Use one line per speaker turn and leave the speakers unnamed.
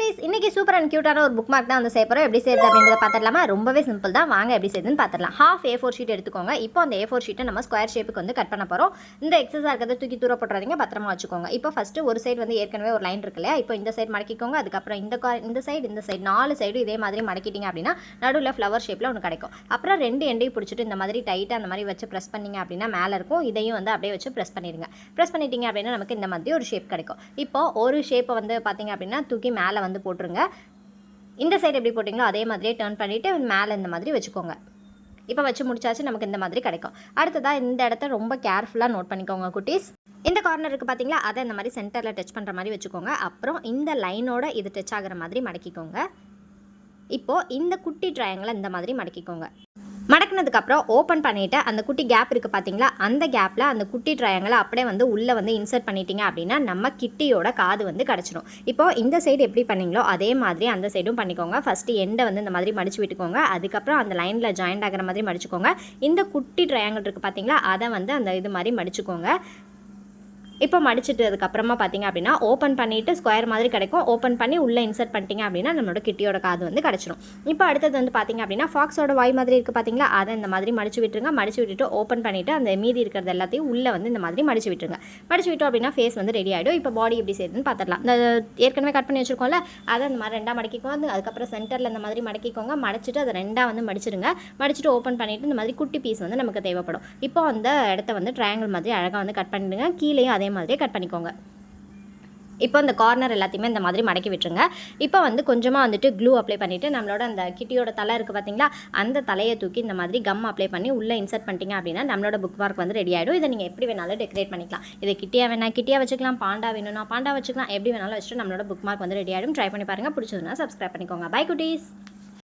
குட்டீஸ் இன்னைக்கு super and கியூட்டான ஒரு புக் மார்க் தான் வந்து செய்யப்போகிறோம். எப்படி செய்யுது அப்படின்றத பார்த்துடலாமா? ரொம்பவே சிம்பிள் தான். வாங்க எப்படி செய்யுதுன்னு பார்த்துடலாம். ஹாஃப் A4 ஷீட் எடுத்துக்கோங்க. இப்போ அந்த A4 ஷீட்டை நம்ம ஸ்கொயர் ஷேப்புக்கு வந்து கட் பண்ண போகிறோம். இந்த எக்ஸஸாக இருக்கிறத தூக்கி தூர போட்டுறாதீங்க, பத்திரமா வச்சுக்கோங்க. இப்போ ஃபஸ்ட்டு ஒரு சைடு வந்து ஏற்கனவே ஒரு லைன் இருக்கு இல்லையா? இப்போ இந்த சைடு மடக்கிக்கோங்க. அதுக்கப்புறம் இந்த சைடு 4 சைடு இதே மாதிரி மடக்கிட்டீங்க அப்படின்னா நடுவில் ஃப்ளவர் ஷேப்பில் ஒன்று கிடைக்கும். அப்புறம் 2 எண்டையும் பிடிச்சிட்டு இந்த மாதிரி டைட்டாக அந்த மாதிரி வச்சு ப்ரெஸ் பண்ணிங்க அப்படின்னா மேலே இருக்கும். இதையும் வந்து அப்படியே வச்சு ப்ரெஸ் பண்ணிடுங்க. ப்ரெஸ் பண்ணிட்டீங்க அப்படின்னா நமக்கு இந்த மாதிரி ஒரு ஷேப் கிடைக்கும். இப்போ ஒரு ஷேப்பை வந்து பார்த்தீங்க அப்படின்னா தூக்கி மேலே வந்து போட்டுருங்க. இந்த சைடு எப்படி போட்டிங்களோ அதே மாதிரியே டர்ன் பண்ணிவிட்டு மேலே இந்த மாதிரி வச்சுக்கோங்க. இப்போ வச்சு முடிச்சாச்சு, நமக்கு இந்த மாதிரி கிடைக்கும். அடுத்ததாக இந்த இடத்த ரொம்ப கேர்ஃபுல்லாக நோட் பண்ணிக்கோங்க குட்டீஸ். இந்த கார்னர் இருக்குது பார்த்தீங்களா, அதை இந்த மாதிரி சென்டரில் டச் பண்ணுற மாதிரி வச்சுக்கோங்க. அப்புறம் இந்த லைனோட இது டச் ஆகிற மாதிரி மடக்கிக்கோங்க. இப்போது இந்த குட்டி ட்ரையாங்கிளை இந்த மாதிரி மடக்கிக்கோங்க. மடக்கினதுக்கப்புறம் ஓப்பன் பண்ணிவிட்டு அந்த குட்டி கேப் இருக்குது பார்த்தீங்களா, அந்த கேப்பில் அந்த குட்டி ட்ரையாங்கிளை அப்படியே வந்து உள்ளே வந்து இன்சர்ட் பண்ணிட்டீங்க அப்படின்னா நம்ம கிட்டியோட காது வந்து கிடச்சிடும். இப்போது இந்த சைடு எப்படி பண்ணிங்களோ அதே மாதிரி அந்த சைடும் பண்ணிக்கோங்க. ஃபஸ்ட்டு எண்டை வந்து இந்த மாதிரி மடித்து விட்டுக்கோங்க. அதுக்கப்புறம் அந்த லைனில் ஜாயிண்ட் ஆகிற மாதிரி மடிச்சுக்கோங்க. இந்த குட்டி ட்ரையாங்கிள் இருக்குது பார்த்தீங்களா, அதை வந்து அந்த இது மாதிரி மடிச்சுக்கோங்க. இப்போ மடிச்சிட்டதுக்கப்புறமா பார்த்தீங்க அப்படின்னா ஓப்பன் பண்ணிவிட்டு ஸ்கொயர் மாதிரி கிடைக்கும். ஓப்பன் பண்ணி உள்ளே இன்சர்ட் பண்ணிட்டீங்க அப்படின்னா நம்மளோட கிட்டியோட காது வந்து கிடச்சிடும். இப்போ அடுத்தது வந்து பார்த்தீங்க அப்படின்னா ஃபாக்ஸோட வாய் மாதிரி இருக்குது பார்த்தீங்களா, அதை இந்த மாதிரி மடிச்சு விட்டுருங்க. மடிச்சு விட்டுட்டு ஓப்பன் பண்ணிவிட்டு அந்த மீதி இருக்கிறது எல்லாத்தையும் உள்ளே வந்து இந்த மாதிரி மடிச்சு விட்டுருங்க. மடிச்சு விட்டோம் அப்படின்னா ஃபேஸ் வந்து ரெடி ஆகிடும். இப்போ பாடி எப்படி செய்யுதுன்னு பார்த்துடலாம். இந்த ஏற்கனவே கட் பண்ணி வச்சுருக்கோம்ல, அதை அந்த மாதிரி 2ஆக மடக்கிக்கோங்க. அதுக்கப்புறம் சென்டரில் இந்த மாதிரி மடக்கிக்கோங்க. மடிச்சுட்டு அதை 2ஆக வந்து மடிச்சிடுங்க. மடிச்சுட்டு ஓப்பன் பண்ணிவிட்டு இந்த மாதிரி குட்டி பீஸ் வந்து நமக்கு தேவைப்படும். இப்போ அந்த இடத்த வந்து ட்ரையாங்கிள் மாதிரி அழகாக வந்து கட் பண்ணிடுங்க. கீழேயும் அதே மாதிரியே கட் பண்ணிக்கோங்க. இப்போ இந்த கார்னர் எல்லாத்தையுமே இந்த மாதிரி மடக்கி விட்டுருங்க. இப்போ வந்து கொஞ்சமாக வந்துட்டு க்ளூ அப்ளை பண்ணிவிட்டு நம்மளோட அந்த கிட்டியோட தலை இருக்குது பார்த்தீங்களா, அந்த தலையை தூக்கி இந்த மாதிரி கம் அப்ளை பண்ணி உள்ளே இன்சர்ட் பண்ணிட்டீங்க அப்படின்னா நம்மளோட புக் மார்க் வந்து ரெடி ஆகிடும். இதை நீங்கள் எப்படி வேணாலும் டெக்கரேட் பண்ணிக்கலாம். இதை கிட்டியாக வேணால் கிட்டியாக வச்சுக்கலாம், பாண்டா வேணும்னா பாண்டா வச்சுக்கலாம், எப்படி வேணாலும் வச்சுட்டு நம்மளோட புக் மார்க் வந்து ரெடி ஆகிடும். ட்ரை பண்ணி பாருங்கள். பிடிச்சதுன்னா சப்ஸ்கிரைப் பண்ணிக்கோங்க. பை குட்டீஸ்.